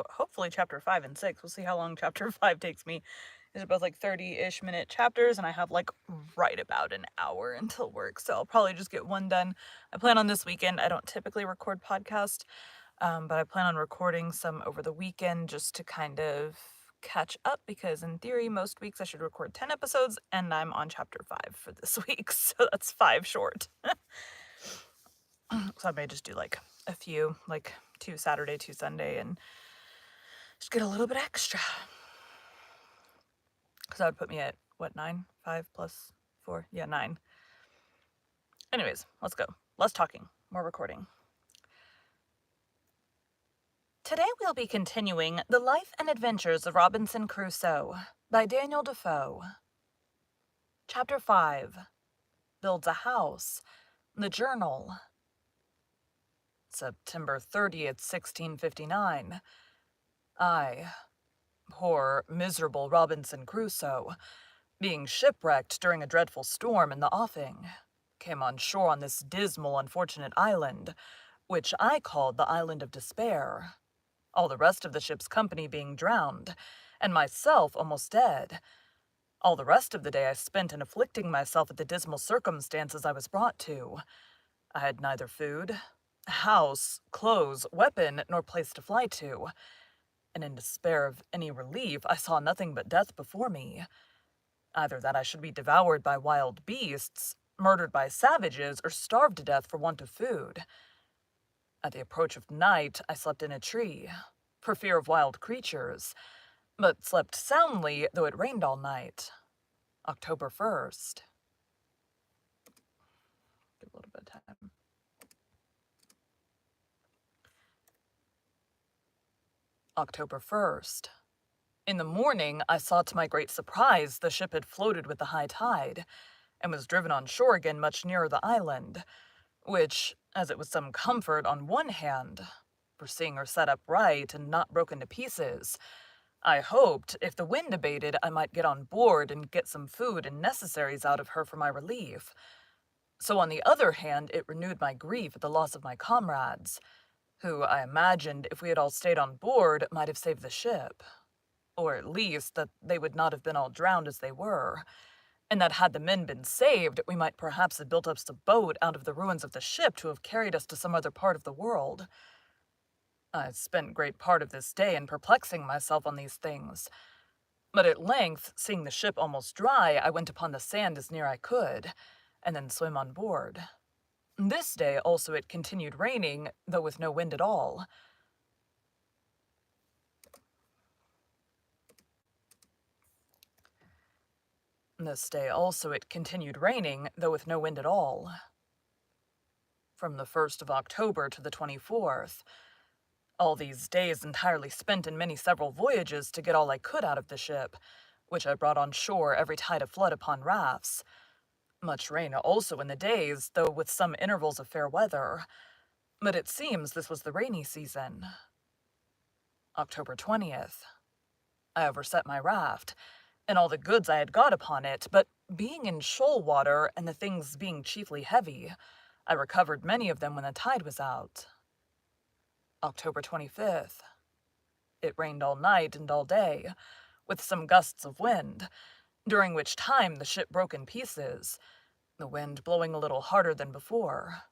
know, hopefully chapter 5 and 6. We'll see how long chapter 5 takes me. These are both like 30-ish minute chapters, and I have like right about an hour until work, so I'll probably just get one done. I plan on this weekend. I don't typically record podcasts, but I plan on recording some over the weekend just to kind of catch up, because in theory, most weeks I should record 10 episodes, and I'm on chapter 5 for this week, so that's 5 short. So I may just do like a few, like 2 Saturday, 2 Sunday, and just get a little bit extra. Because that would put me at, what, 9? 5 plus 4? Yeah, 9. Anyways, let's go. Less talking, more recording. Today we'll be continuing The Life and Adventures of Robinson Crusoe by Daniel Defoe. Chapter 5. Builds a House. The Journal. September 30th, 1659. I, poor, miserable Robinson Crusoe, being shipwrecked during a dreadful storm in the offing, came on shore on this dismal, unfortunate island, which I called the Island of Despair, all the rest of the ship's company being drowned, and myself almost dead. All the rest of the day I spent in afflicting myself at the dismal circumstances I was brought to. I had neither food, house, clothes, weapon, nor place to fly to, and in despair of any relief I saw nothing but death before me. Either that I should be devoured by wild beasts, murdered by savages, or starved to death for want of food. At the approach of night I slept in a tree, for fear of wild creatures, but slept soundly, though it rained all night. October 1st. Give a little bit of time. October 1st. In the morning, I saw to my great surprise the ship had floated with the high tide, and was driven on shore again much nearer the island, which, as it was some comfort on one hand, for seeing her set upright and not broken to pieces, I hoped, if the wind abated, I might get on board and get some food and necessaries out of her for my relief. So on the other hand, it renewed my grief at the loss of my comrades, who, I imagined, if we had all stayed on board, might have saved the ship. Or at least that they would not have been all drowned as they were, and that had the men been saved, we might perhaps have built us a boat out of the ruins of the ship to have carried us to some other part of the world. I spent great part of this day in perplexing myself on these things, but at length, seeing the ship almost dry, I went upon the sand as near I could, and then swam on board. This day also it continued raining, though with no wind at all. This day also it continued raining, though with no wind at all. From the 1st of October to the 24th. All these days entirely spent in many several voyages to get all I could out of the ship, which I brought on shore every tide of flood upon rafts. Much rain also in the days, though with some intervals of fair weather. But it seems this was the rainy season. October 20th. I overset my raft, and all the goods I had got upon it, but being in shoal water, and the things being chiefly heavy, I recovered many of them when the tide was out. October 25th. It rained all night and all day, with some gusts of wind, during which time the ship broke in pieces, the wind blowing a little harder than before,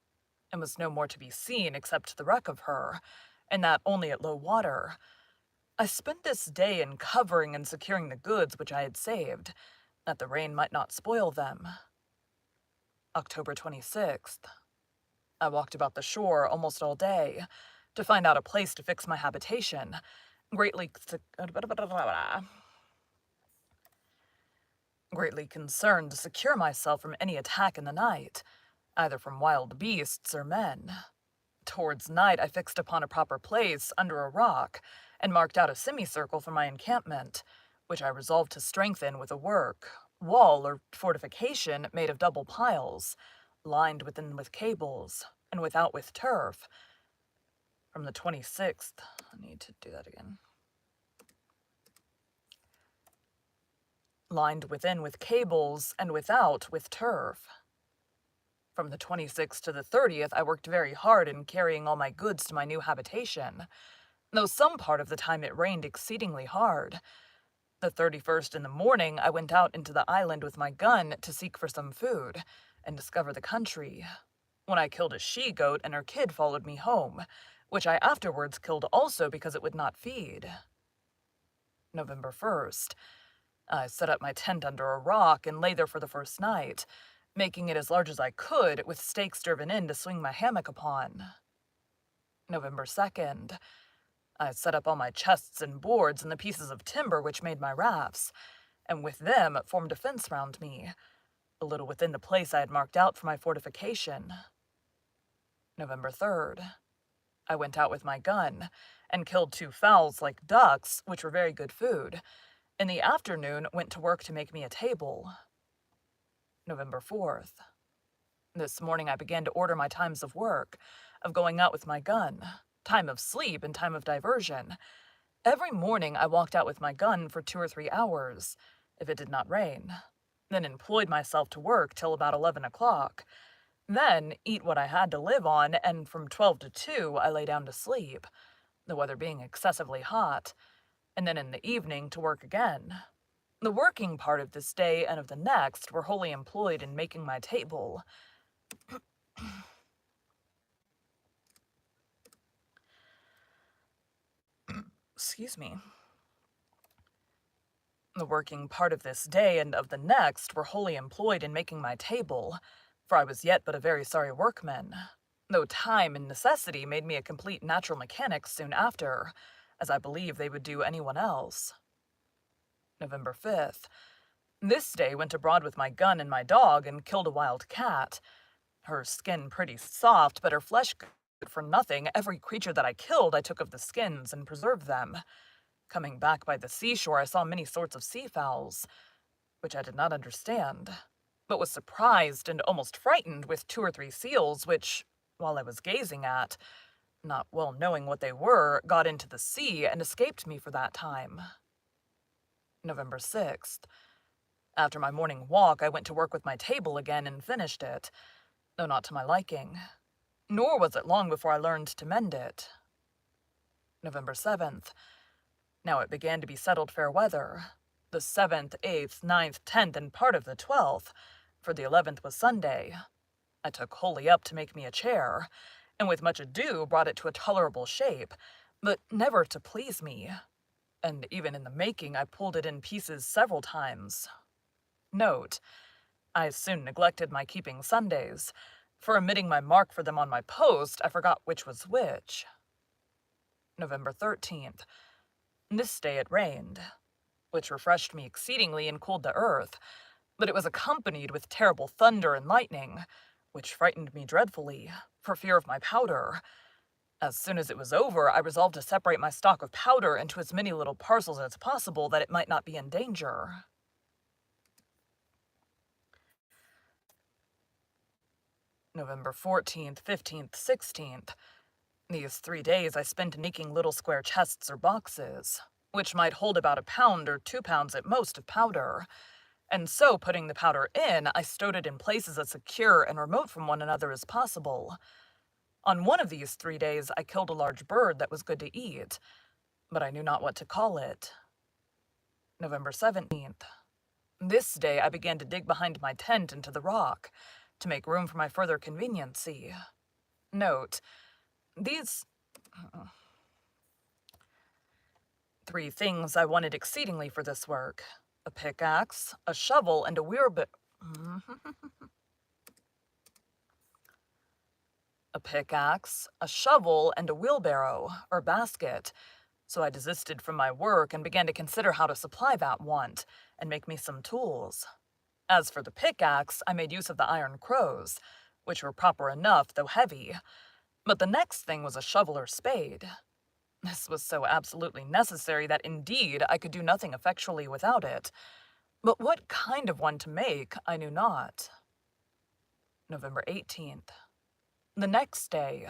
and was no more to be seen except the wreck of her, and that only at low water. I spent this day in covering and securing the goods which I had saved, that the rain might not spoil them. October 26th. I walked about the shore almost all day, to find out a place to fix my habitation, greatly concerned to secure myself from any attack in the night, either from wild beasts or men. Towards night I fixed upon a proper place under a rock, and marked out a semicircle for my encampment, which I resolved to strengthen with a wall or fortification made of double piles, lined within with cables, and without with turf. From the 26th, I need to do that again. Lined within with cables, and without with turf. From the 26th to the 30th, I worked very hard in carrying all my goods to my new habitation, though some part of the time it rained exceedingly hard. The 31st in the morning, I went out into the island with my gun to seek for some food and discover the country, when I killed a she-goat and her kid followed me home, which I afterwards killed also because it would not feed. November 1st. I set up my tent under a rock and lay there for the first night, making it as large as I could with stakes driven in to swing my hammock upon. November 2nd. I set up all my chests and boards and the pieces of timber which made my rafts, and with them formed a fence round me, a little within the place I had marked out for my fortification. November 3rd. I went out with my gun and killed 2 fowls like ducks, which were very good food. In the afternoon, went to work to make me a table. November 4th. This morning I began to order my times of work, of going out with my gun, time of sleep, and time of diversion. Every morning I walked out with my gun for 2 or 3 hours, if it did not rain, then employed myself to work till about 11 o'clock. Then eat what I had to live on, and from 12 to 2 I lay down to sleep, the weather being excessively hot, and then in the evening to work again. The working part of this day and of the next were wholly employed in making my table. Excuse me. The working part of this day and of the next were wholly employed in making my table, for I was yet but a very sorry workman, though time and necessity made me a complete natural mechanic soon after, as I believe they would do anyone else. November 5th. This day went abroad with my gun and my dog and killed a wild cat. Her skin pretty soft, but her flesh good for nothing. Every creature that I killed I took of the skins and preserved them. Coming back by the seashore, I saw many sorts of sea fowls, which I did not understand, but was surprised and almost frightened with 2 or 3 seals, which, while I was gazing at, not well knowing what they were, got into the sea and escaped me for that time. November 6th. After my morning walk, I went to work with my table again and finished it, though not to my liking. Nor was it long before I learned to mend it. November 7th. Now it began to be settled fair weather. The 7th, 8th, 9th, 10th, and part of the 12th, for the 11th was Sunday. I took wholly up to make me a chair, and with much ado brought it to a tolerable shape, but never to please me, and even in the making I pulled it in pieces several times. Note: I soon neglected my keeping Sundays, for omitting my mark for them on my post, I forgot which was which. November 13th. This day it rained, which refreshed me exceedingly and cooled the earth, but it was accompanied with terrible thunder and lightning, which frightened me dreadfully, for fear of my powder. As soon as it was over, I resolved to separate my stock of powder into as many little parcels as possible, that it might not be in danger. November 14th, 15th, 16th. These 3 days I spent in making little square chests or boxes, which might hold about 1 pound or 2 pounds at most of powder, and so putting the powder in, I stowed it in places as secure and remote from one another as possible. On one of these 3 days I killed a large bird that was good to eat, but I knew not what to call it. November 17th. This day I began to dig behind my tent into the rock, to make room for my further conveniency. Note: these 3 things I wanted exceedingly for this work: a pickaxe, a shovel, and a a pickaxe, a shovel, and a wheelbarrow, or basket. So I desisted from my work and began to consider how to supply that want, and make me some tools. As for the pickaxe, I made use of the iron crows, which were proper enough, though heavy. But the next thing was a shovel or spade. This was so absolutely necessary that indeed I could do nothing effectually without it. But what kind of one to make, I knew not. November 18th. The next day,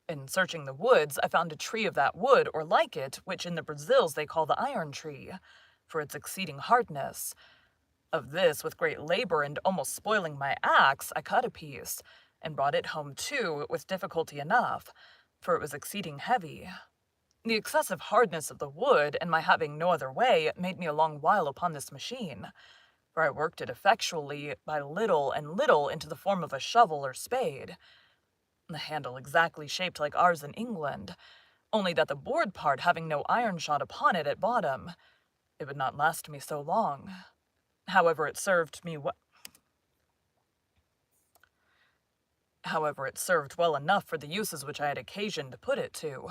in searching the woods, I found a tree of that wood, or like it, which in the Brazils they call the iron tree, for its exceeding hardness. Of this, with great labor and almost spoiling my axe, I cut a piece, and brought it home too, with difficulty enough, for it was exceeding heavy. The excessive hardness of the wood and my having no other way made me a long while upon this machine, for I worked it effectually by little and little into the form of a shovel or spade, the handle exactly shaped like ours in England, only that the board part having no iron shot upon it at bottom, it would not last me so long. However, it served well enough for the uses which I had occasion to put it to,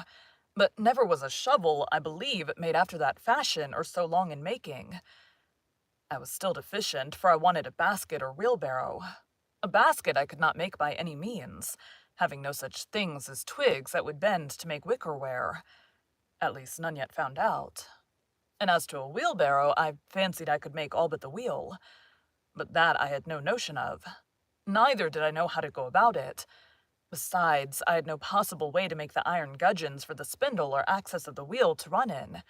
but never was a shovel, I believe, made after that fashion or so long in making. I was still deficient, for I wanted a basket or wheelbarrow. A basket I could not make by any means, having no such things as twigs that would bend to make wickerware. At least none yet found out. And as to a wheelbarrow, I fancied I could make all but the wheel, but that I had no notion of. Neither did I know how to go about it. Besides, I had no possible way to make the iron gudgeons for the spindle or axis of the wheel to run in.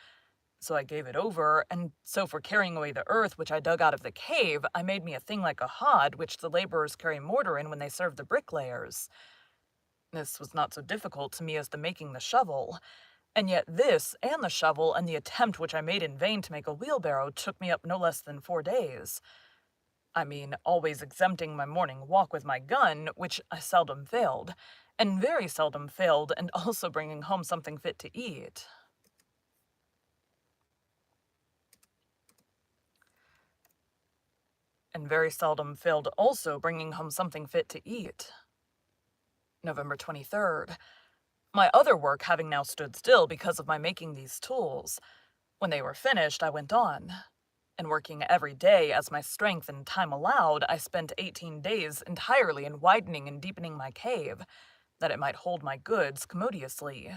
So I gave it over, and so for carrying away the earth which I dug out of the cave, I made me a thing like a hod which the laborers carry mortar in when they serve the bricklayers. This was not so difficult to me as the making the shovel, and yet this, and the shovel, and the attempt which I made in vain to make a wheelbarrow took me up no less than 4 days. I mean, always exempting my morning walk with my gun, which I seldom failed, and very seldom failed, and also bringing home something fit to eat. And very seldom failed also bringing home something fit to eat. November 23rd. My other work having now stood still because of my making these tools. When they were finished, I went on. And working every day as my strength and time allowed, I spent 18 days entirely in widening and deepening my cave, that it might hold my goods commodiously.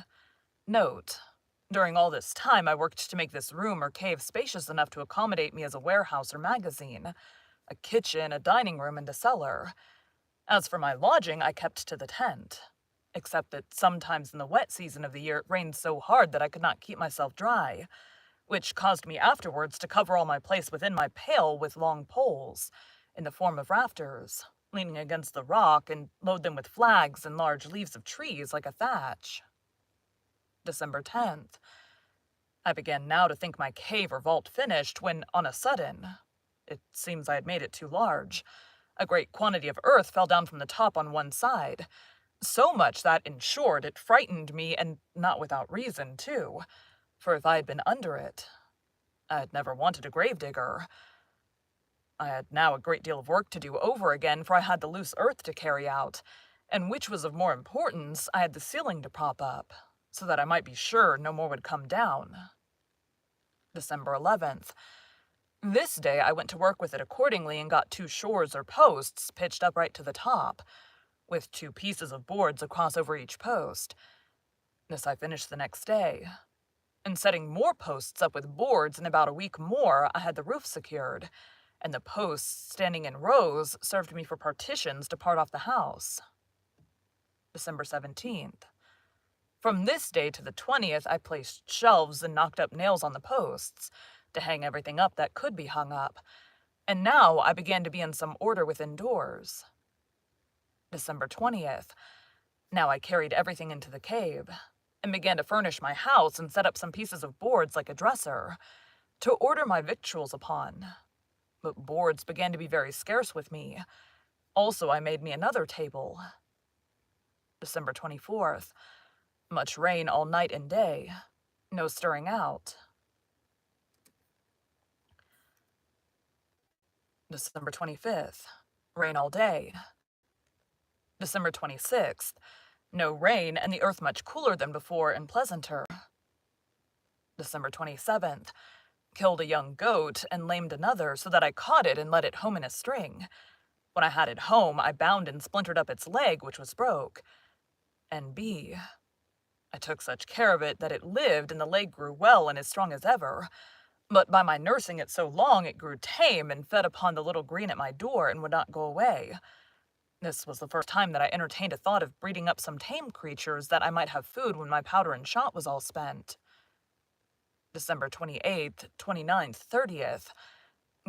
Note: during all this time I worked to make this room or cave spacious enough to accommodate me as a warehouse or magazine, a kitchen, a dining room, and a cellar. As for my lodging, I kept to the tent, except that sometimes in the wet season of the year it rained so hard that I could not keep myself dry, which caused me afterwards to cover all my place within my pail with long poles, in the form of rafters, leaning against the rock, and load them with flags and large leaves of trees like a thatch. December 10th. I began now to think my cave or vault finished, when on a sudden, it seems I had made it too large, a great quantity of earth fell down from the top on one side, so much that, in short, it frightened me, and not without reason, too, for if I had been under it, I had never wanted a gravedigger. I had now a great deal of work to do over again, for I had the loose earth to carry out, and which was of more importance, I had the ceiling to prop up, so that I might be sure no more would come down. December 11th. This day I went to work with it accordingly and got 2 shores or posts pitched upright to the top, with 2 pieces of boards across over each post. This I finished the next day. And setting more posts up with boards, in about a week more I had the roof secured, and the posts, standing in rows, served me for partitions to part off the house. December 17th. From this day to the 20th I placed shelves and knocked up nails on the posts, to hang everything up that could be hung up, and now I began to be in some order within doors. December 20th. Now I carried everything into the cave, and began to furnish my house and set up some pieces of boards like a dresser, to order my victuals upon. But boards began to be very scarce with me. Also I made me another table. December 24th. Much rain all night and day. No stirring out. December 25th. Rain all day. December 26th. No rain, and the earth much cooler than before and pleasanter. December 27th. Killed a young goat and lamed another, so that I caught it and led it home in a string. When I had it home, I bound and splintered up its leg, which was broke. N.B. I took such care of it that it lived, and the leg grew well and as strong as ever. But by my nursing it so long, it grew tame and fed upon the little green at my door and would not go away. This was the first time that I entertained a thought of breeding up some tame creatures, that I might have food when my powder and shot was all spent. December 28th, 29th, 30th.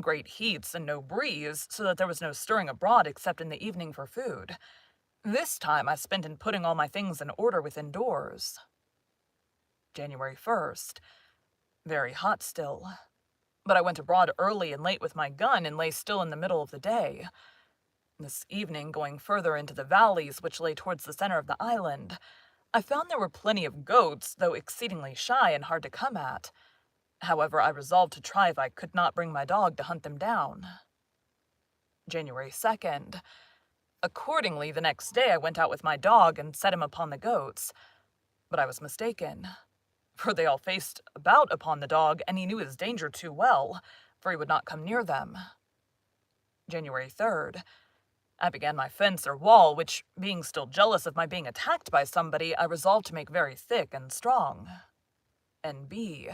Great heats and no breeze, so that there was no stirring abroad except in the evening for food. This time I spent in putting all my things in order within doors. January 1st. Very hot still. But I went abroad early and late with my gun and lay still in the middle of the day. This evening, going further into the valleys which lay towards the center of the island, I found there were plenty of goats, though exceedingly shy and hard to come at. However, I resolved to try if I could not bring my dog to hunt them down. January 2nd. Accordingly, the next day I went out with my dog and set him upon the goats. But I was mistaken, for they all faced about upon the dog, and he knew his danger too well, for he would not come near them. January 3rd. I began my fence or wall, which, being still jealous of my being attacked by somebody, I resolved to make very thick and strong. N.B.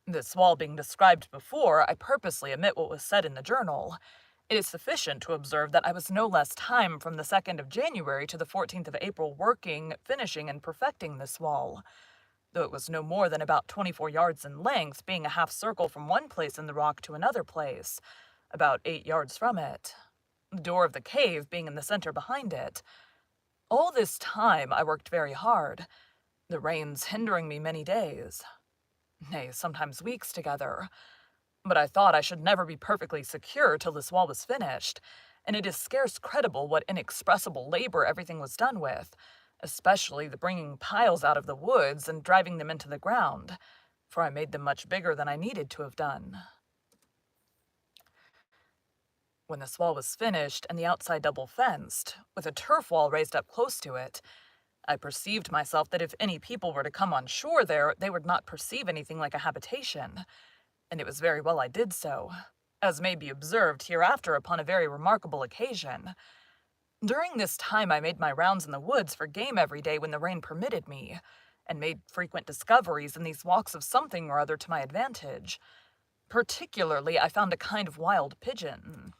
This wall being described before, I purposely omit what was said in the journal. It is sufficient to observe that I was no less time from the 2nd of January to the 14th of April working, finishing, and perfecting this wall, though it was no more than about 24 yards in length, being a half circle from one place in the rock to another place, about 8 yards from it, the door of the cave being in the center behind it. All this time I worked very hard, the rains hindering me many days, nay, sometimes weeks together. But I thought I should never be perfectly secure till this wall was finished, and it is scarce credible what inexpressible labor everything was done with, especially the bringing piles out of the woods and driving them into the ground, for I made them much bigger than I needed to have done. When this wall was finished and the outside double fenced, with a turf wall raised up close to it, I perceived myself that if any people were to come on shore there, they would not perceive anything like a habitation, and it was very well I did so, as may be observed hereafter upon a very remarkable occasion. During this time I made my rounds in the woods for game every day when the rain permitted me, and made frequent discoveries in these walks of something or other to my advantage. Particularly I found a kind of wild pigeon.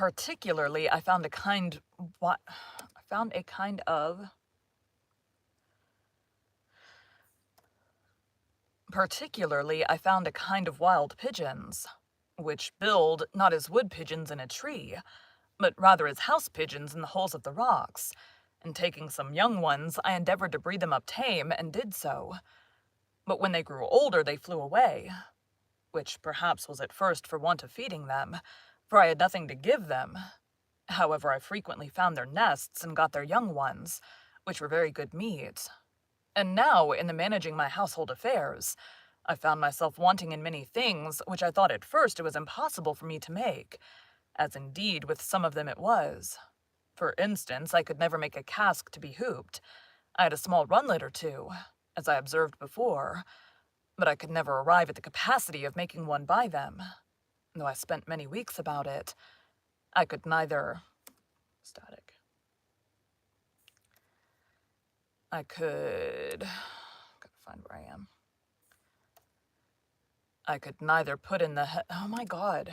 Particularly I found a kind of wild pigeons, which build not as wood pigeons in a tree, but rather as house pigeons in the holes of the rocks, and taking some young ones, I endeavored to breed them up tame, and did so. But when they grew older they flew away, which perhaps was at first for want of feeding them, for I had nothing to give them. However, I frequently found their nests and got their young ones, which were very good meat. And now, in the managing my household affairs, I found myself wanting in many things which I thought at first it was impossible for me to make, as indeed with some of them it was. For instance, I could never make a cask to be hooped. I had a small runlet or two, as I observed before, but I could never arrive at the capacity of making one by them, though I spent many weeks about it. I could neither... Gotta find where I am. I could neither put in the oh my god.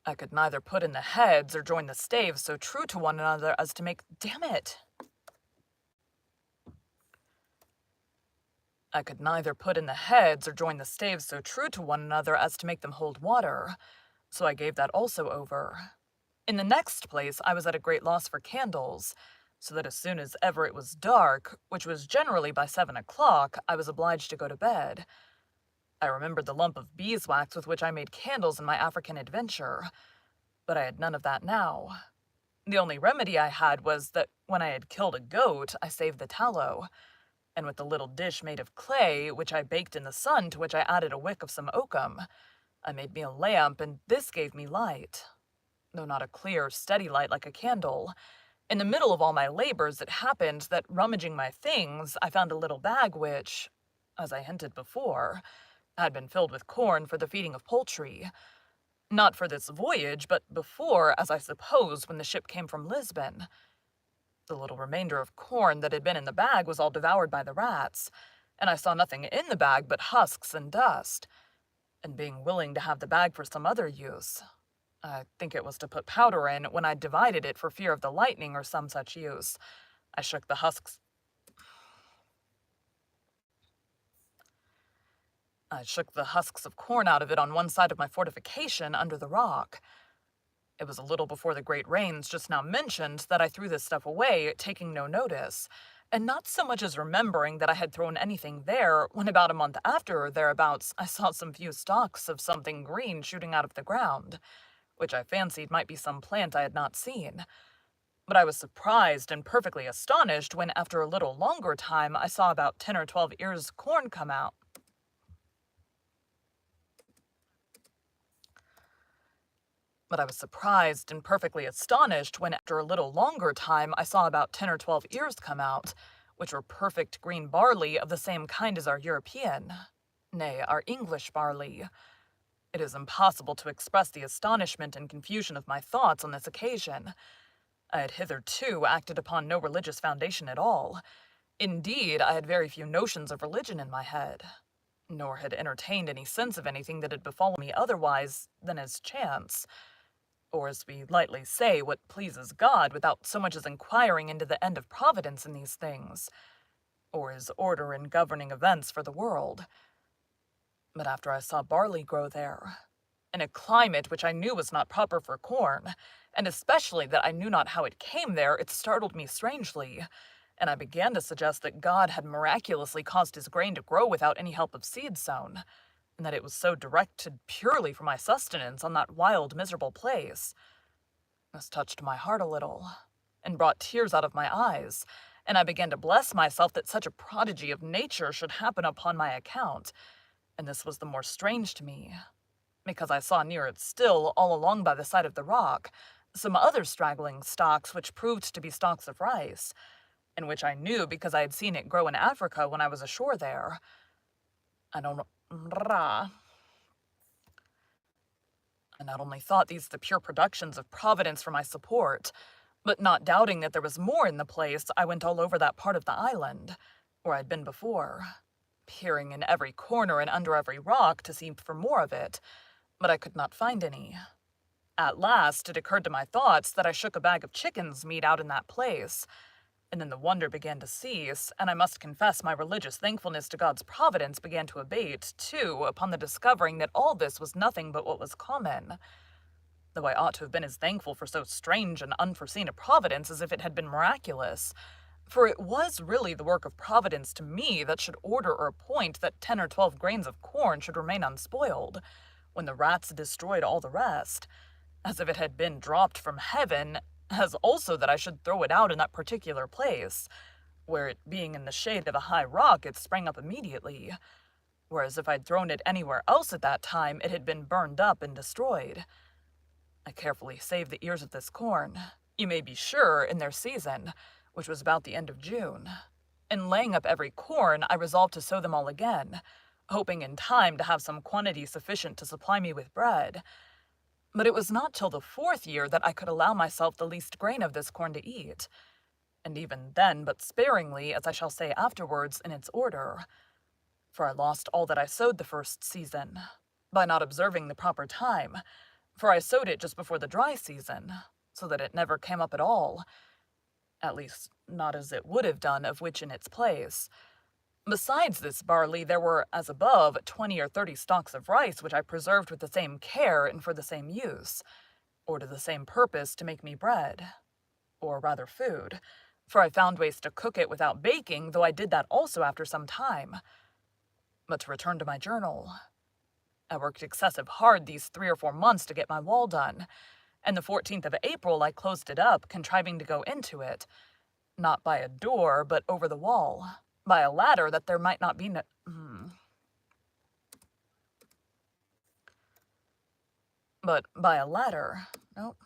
I could neither put in the heads or join the staves so true to one another as to make... Damn it! I could neither put in the heads or join the staves so true to one another as to make them hold water, so I gave that also over. In the next place, I was at a great loss for candles, so that as soon as ever it was dark, which was generally by 7 o'clock, I was obliged to go to bed. I remembered the lump of beeswax with which I made candles in my African adventure, but I had none of that now. The only remedy I had was that when I had killed a goat, I saved the tallow, and with the little dish made of clay, which I baked in the sun, to which I added a wick of some oakum, I made me a lamp, and this gave me light, though not a clear, steady light like a candle. In the middle of all my labors, it happened that, rummaging my things, I found a little bag which, as I hinted before, had been filled with corn for the feeding of poultry. Not for this voyage, but before, as I suppose, when the ship came from Lisbon. The little remainder of corn that had been in the bag was all devoured by the rats, and I saw nothing in the bag but husks and dust. And being willing to have the bag for some other use, I think it was to put powder in, when I divided it for fear of the lightning or some such use, I shook the husks of corn out of it on one side of my fortification under the rock. It was a little before the great rains just now mentioned that I threw this stuff away, taking no notice, and not so much as remembering that I had thrown anything there when about a month after or thereabouts I saw some few stalks of something green shooting out of the ground, which I fancied might be some plant I had not seen. But I was surprised and perfectly astonished when after a little longer time I saw about 10 or 12 ears of corn come out. But I was surprised and perfectly astonished when after a little longer time I saw about 10 or 12 ears come out, which were perfect green barley of the same kind as our European, nay, our English barley. It is impossible to express the astonishment and confusion of my thoughts on this occasion. I had hitherto acted upon no religious foundation at all. Indeed, I had very few notions of religion in my head, nor had entertained any sense of anything that had befallen me otherwise than as chance, or as we lightly say, what pleases God, without so much as inquiring into the end of providence in these things, or his order in governing events for the world. But after I saw barley grow there, in a climate which I knew was not proper for corn, and especially that I knew not how it came there, it startled me strangely, and I began to suggest that God had miraculously caused his grain to grow without any help of seed sown, and that it was so directed purely for my sustenance on that wild, miserable place. This touched my heart a little, and brought tears out of my eyes, and I began to bless myself that such a prodigy of nature should happen upon my account, and this was the more strange to me, because I saw near it still, all along by the side of the rock, some other straggling stalks which proved to be stalks of rice, and which I knew because I had seen it grow in Africa when I was ashore there. I don't rah. I not only thought these the pure productions of Providence for my support, but not doubting that there was more in the place, I went all over that part of the island, where I'd been before, peering in every corner and under every rock to see for more of it, but I could not find any. At last it occurred to my thoughts that I shook a bag of chicken's meat out in that place, and then the wonder began to cease, and I must confess my religious thankfulness to God's providence began to abate, too, upon the discovering that all this was nothing but what was common, though I ought to have been as thankful for so strange and unforeseen a providence as if it had been miraculous, for it was really the work of Providence to me that should order or appoint that 10 or 12 grains of corn should remain unspoiled, when the rats had destroyed all the rest, as if it had been dropped from heaven, as also that I should throw it out in that particular place, where it being in the shade of a high rock it sprang up immediately, whereas if I'd thrown it anywhere else at that time it had been burned up and destroyed. I carefully saved the ears of this corn, you may be sure, in their season, which was about the end of June. In laying up every corn, I resolved to sow them all again, hoping in time to have some quantity sufficient to supply me with bread. But it was not till the 4th year that I could allow myself the least grain of this corn to eat, and even then but sparingly, as I shall say afterwards, in its order. For I lost all that I sowed the first season, by not observing the proper time, for I sowed it just before the dry season, so that it never came up at all, at least not as it would have done of which in its place. Besides this barley, there were, as above, 20 or 30 stalks of rice which I preserved with the same care and for the same use, or to the same purpose to make me bread, or rather food, for I found ways to cook it without baking, though I did that also after some time. But to return to my journal, I worked excessive hard these 3 or 4 months to get my wall done, and the 14th of April I closed it up, contriving to go into it, not by a door, but over the wall, by a ladder that there might not be no... But by a ladder... No.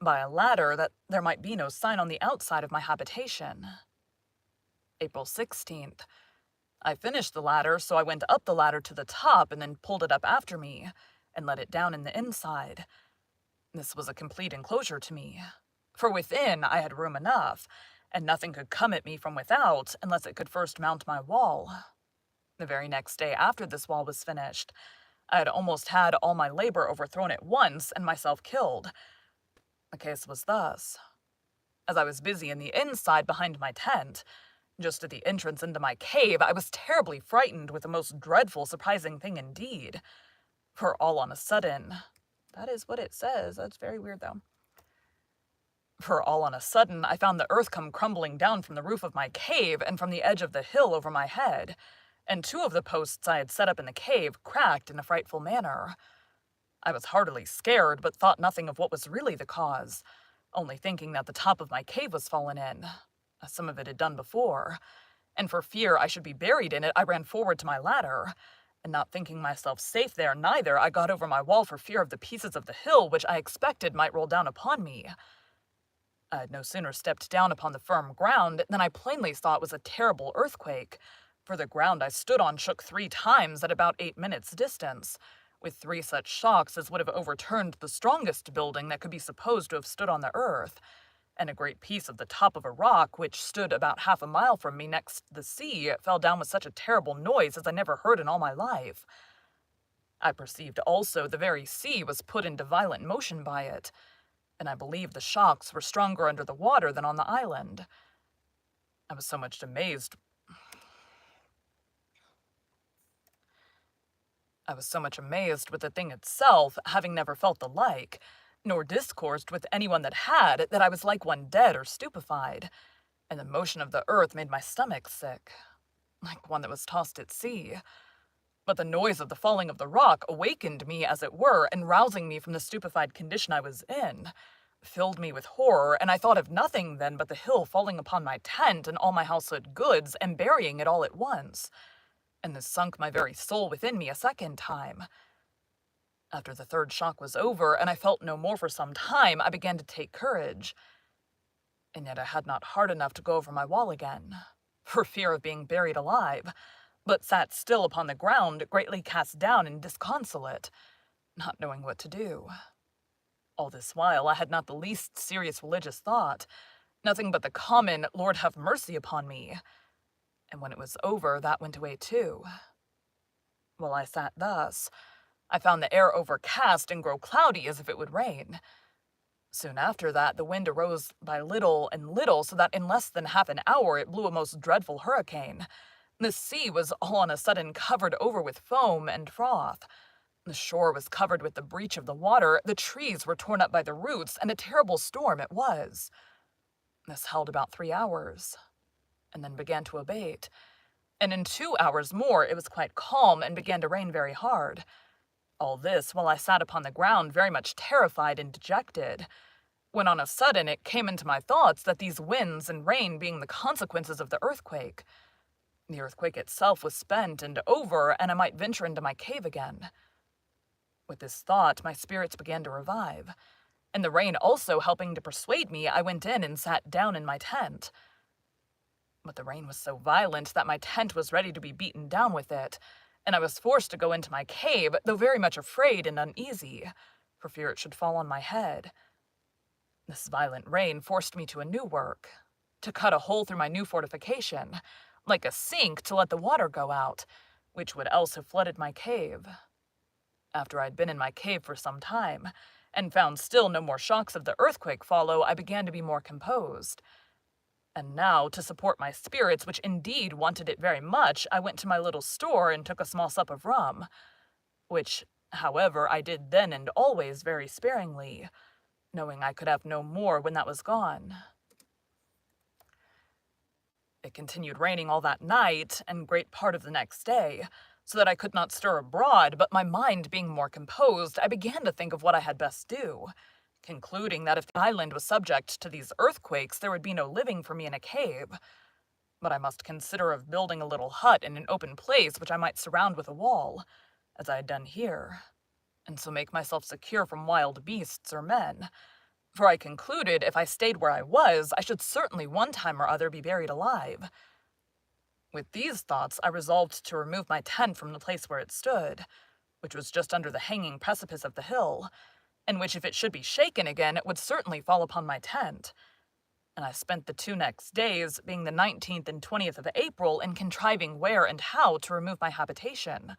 By a ladder that there might be no sign on the outside of my habitation. April 16th. I finished the ladder, so I went up the ladder to the top and then pulled it up after me, and let it down in the inside. This was a complete enclosure to me, for within I had room enough, and nothing could come at me from without unless it could first mount my wall. The very next day after this wall was finished, I had almost had all my labor overthrown at once and myself killed. The case was thus. As I was busy in the inside behind my tent, just at the entrance into my cave, I was terribly frightened with a most dreadful, surprising thing indeed. For all on a sudden, That is what it says. That's very weird, though. For all on a sudden, I found the earth come crumbling down from the roof of my cave and from the edge of the hill over my head, and 2 of the posts I had set up in the cave cracked in a frightful manner. I was heartily scared, but thought nothing of what was really the cause, only thinking that the top of my cave was fallen in, as some of it had done before, and for fear I should be buried in it, I ran forward to my ladder, and not thinking myself safe there neither, I got over my wall for fear of the pieces of the hill which I expected might roll down upon me. I had no sooner stepped down upon the firm ground than I plainly saw it was a terrible earthquake, for the ground I stood on shook 3 times at about 8 minutes' distance, with 3 such shocks as would have overturned the strongest building that could be supposed to have stood on the earth, and a great piece of the top of a rock, which stood about half a mile from me next the sea, fell down with such a terrible noise as I never heard in all my life. I perceived also the very sea was put into violent motion by it, and I believe the shocks were stronger under the water than on the island. I was so much amazed with the thing itself, having never felt the like, nor discoursed with anyone that had, that I was like one dead or stupefied, and the motion of the earth made my stomach sick, like one that was tossed at sea. But the noise of the falling of the rock awakened me, as it were, and rousing me from the stupefied condition I was in, filled me with horror, and I thought of nothing then but the hill falling upon my tent and all my household goods, and burying it all at once. And this sunk my very soul within me a second time. After the 3rd shock was over, and I felt no more for some time, I began to take courage. And yet I had not heart enough to go over my wall again, for fear of being buried alive, but sat still upon the ground, greatly cast down and disconsolate, not knowing what to do. All this while I had not the least serious religious thought, nothing but the common, Lord have mercy upon me. And when it was over, that went away too. While I sat thus, I found the air overcast and grow cloudy as if it would rain. Soon after that, the wind arose by little and little, so that in less than half an hour it blew a most dreadful hurricane. The sea was all on a sudden covered over with foam and froth. The shore was covered with the breach of the water, the trees were torn up by the roots, and a terrible storm it was. This held about 3 hours, and then began to abate, and in 2 hours more it was quite calm and began to rain very hard. All this while I sat upon the ground very much terrified and dejected, when on a sudden it came into my thoughts that these winds and rain being the consequences of the earthquake, the earthquake itself was spent and over, and I might venture into my cave again. With this thought, my spirits began to revive, and the rain also helping to persuade me, I went in and sat down in my tent. But the rain was so violent that my tent was ready to be beaten down with it, and I was forced to go into my cave, though very much afraid and uneasy, for fear it should fall on my head. This violent rain forced me to a new work, to cut a hole through my new fortification, like a sink to let the water go out, which would else have flooded my cave. After I'd been in my cave for some time, and found still no more shocks of the earthquake follow, I began to be more composed. And now, to support my spirits, which indeed wanted it very much, I went to my little store and took a small sup of rum, which, however, I did then and always very sparingly, knowing I could have no more when that was gone. It continued raining all that night, and great part of the next day, so that I could not stir abroad, but my mind being more composed, I began to think of what I had best do, concluding that if the island was subject to these earthquakes, there would be no living for me in a cave, but I must consider of building a little hut in an open place which I might surround with a wall, as I had done here, and so make myself secure from wild beasts or men, for I concluded if I stayed where I was, I should certainly one time or other be buried alive. With these thoughts, I resolved to remove my tent from the place where it stood, which was just under the hanging precipice of the hill, and which, if it should be shaken again, it would certainly fall upon my tent. And I spent the 2 next days, being the 19th and 20th of April, in contriving where and how to remove my habitation.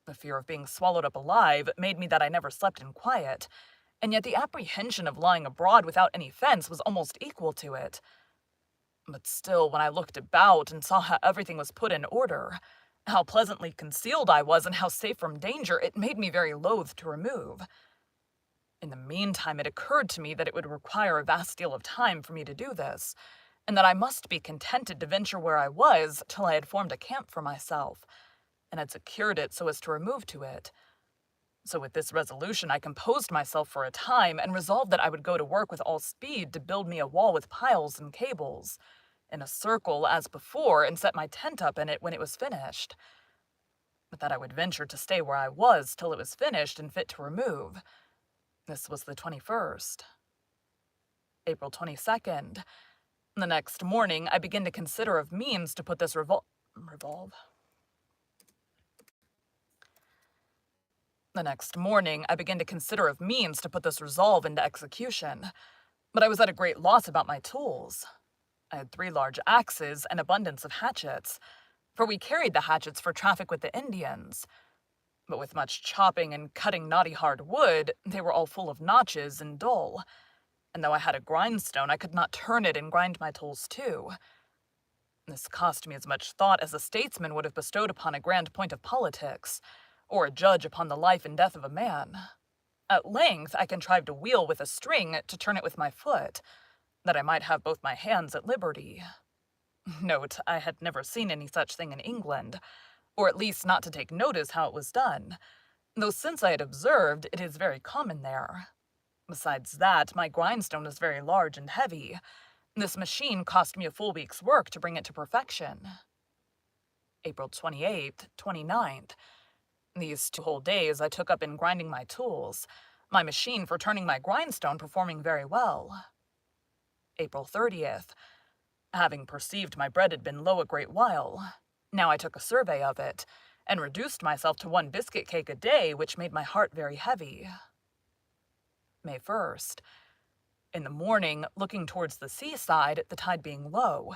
The fear of being swallowed up alive made me that I never slept in quiet, and yet the apprehension of lying abroad without any fence was almost equal to it. But still, when I looked about and saw how everything was put in order, how pleasantly concealed I was, and how safe from danger, it made me very loath to remove. In the meantime, it occurred to me that it would require a vast deal of time for me to do this, and that I must be contented to venture where I was till I had formed a camp for myself, and had secured it so as to remove to it. So with this resolution I composed myself for a time, and resolved that I would go to work with all speed to build me a wall with piles and cables, in a circle as before, and set my tent up in it when it was finished. But that I would venture to stay where I was till it was finished and fit to remove. This was the 21st. April 22nd. The next morning I begin to consider of means to put this The next morning I begin to consider of means to put this resolve into execution, but I was at a great loss about my tools. I had 3 large axes and abundance of hatchets, for we carried the hatchets for traffic with the Indians. But with much chopping and cutting knotty hard wood, they were all full of notches and dull, and though I had a grindstone, I could not turn it and grind my tools too. This cost me as much thought as a statesman would have bestowed upon a grand point of politics, or a judge upon the life and death of a man. At length I contrived a wheel with a string to turn it with my foot, that I might have both my hands at liberty. Note, I had never seen any such thing in England, or at least not to take notice how it was done, though since I had observed it is very common there. Besides that, my grindstone is very large and heavy. This machine cost me a full week's work to bring it to perfection. April 28th, 29th. These 2 whole days I took up in grinding my tools, my machine for turning my grindstone performing very well. April 30th. Having perceived my bread had been low a great while, now I took a survey of it, and reduced myself to 1 biscuit cake a day, which made my heart very heavy. May 1st. In the morning, looking towards the seaside, the tide being low,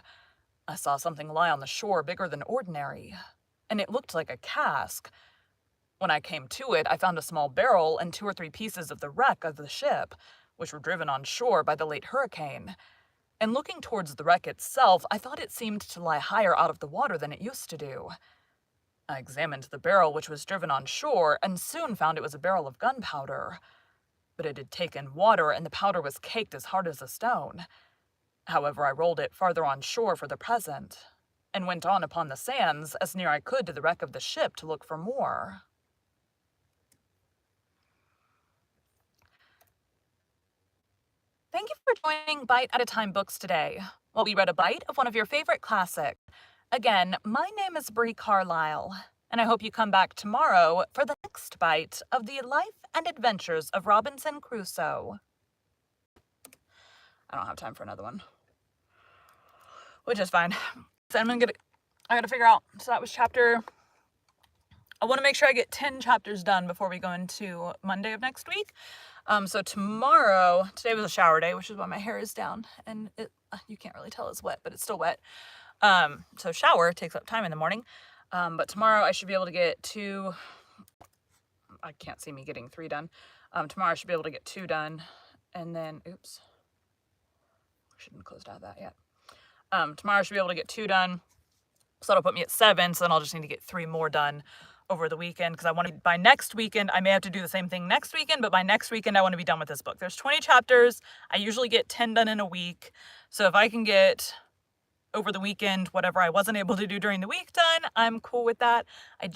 I saw something lie on the shore bigger than ordinary, and it looked like a cask. When I came to it, I found a small barrel and 2 or 3 pieces of the wreck of the ship, which were driven on shore by the late hurricane. And looking towards the wreck itself, I thought it seemed to lie higher out of the water than it used to do. I examined the barrel which was driven on shore, and soon found it was a barrel of gunpowder. But it had taken water, and the powder was caked as hard as a stone. However, I rolled it farther on shore for the present, and went on upon the sands as near I could to the wreck of the ship to look for more. Thank you for joining Bite at a Time Books today, while we read a bite of one of your favorite classics. Again, my name is Bree Carlile, and I hope you come back tomorrow for the next bite of the life and adventures of Robinson Crusoe. I don't have time for another one, which is fine. So I gotta figure out. So that was I want to make sure I get 10 chapters done before we go into Monday of next week. So today was a shower day, which is why my hair is down, and you can't really tell it's wet, but it's still wet. So shower takes up time in the morning, but tomorrow I should be able to get 2, I can't see me getting 3 done. Tomorrow I should be able to get 2 done, and then, oops, I shouldn't have closed out of that yet. Tomorrow I should be able to get 2 done, so that'll put me at 7, so then I'll just need to get 3 more done over the weekend, because I want to, by next weekend, I may have to do the same thing next weekend, but by next weekend I want to be done with this book. There's 20 chapters. I usually get 10 done in a week, so if I can get over the weekend whatever I wasn't able to do during the week done, I'm cool with that. I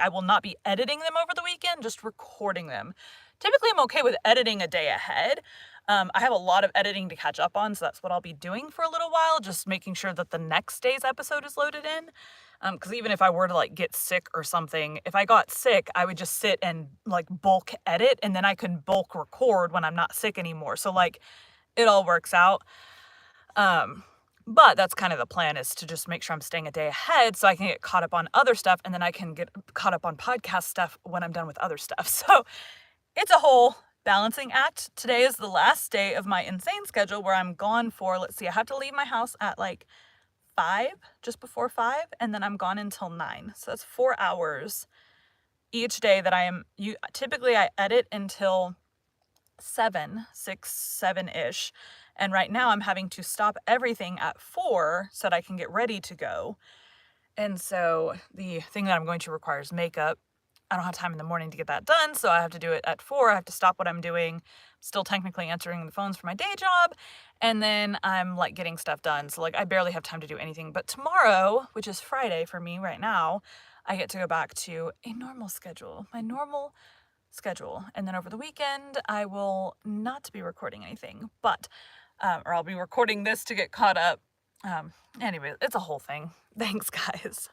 will not be editing them over the weekend, just recording them. Typically I'm okay with editing a day ahead. I have a lot of editing to catch up on, so that's what I'll be doing for a little while, just making sure that the next day's episode is loaded in. Because even if I were to get sick or something, if I got sick, I would just sit and bulk edit, and then I can bulk record when I'm not sick anymore. So it all works out. But that's kind of the plan, is to just make sure I'm staying a day ahead so I can get caught up on other stuff, and then I can get caught up on podcast stuff when I'm done with other stuff. So it's a whole balancing act. Today is the last day of my insane schedule where I'm gone for, I have to leave my house at 5, just before 5, and then I'm gone until 9. So that's 4 hours each day that typically I edit until 7-ish. And right now I'm having to stop everything at 4 so that I can get ready to go. And so the thing that I'm going to require is makeup. I don't have time in the morning to get that done, so I have to do it at 4. I have to stop what I'm doing, still technically answering the phones for my day job, and then I'm, like, getting stuff done, so, like, I barely have time to do anything. But tomorrow, which is Friday for me right now, I get to go back to a normal schedule, my normal schedule, and then over the weekend, I will not be recording anything, but, or I'll be recording this to get caught up. Anyway, it's a whole thing. Thanks, guys.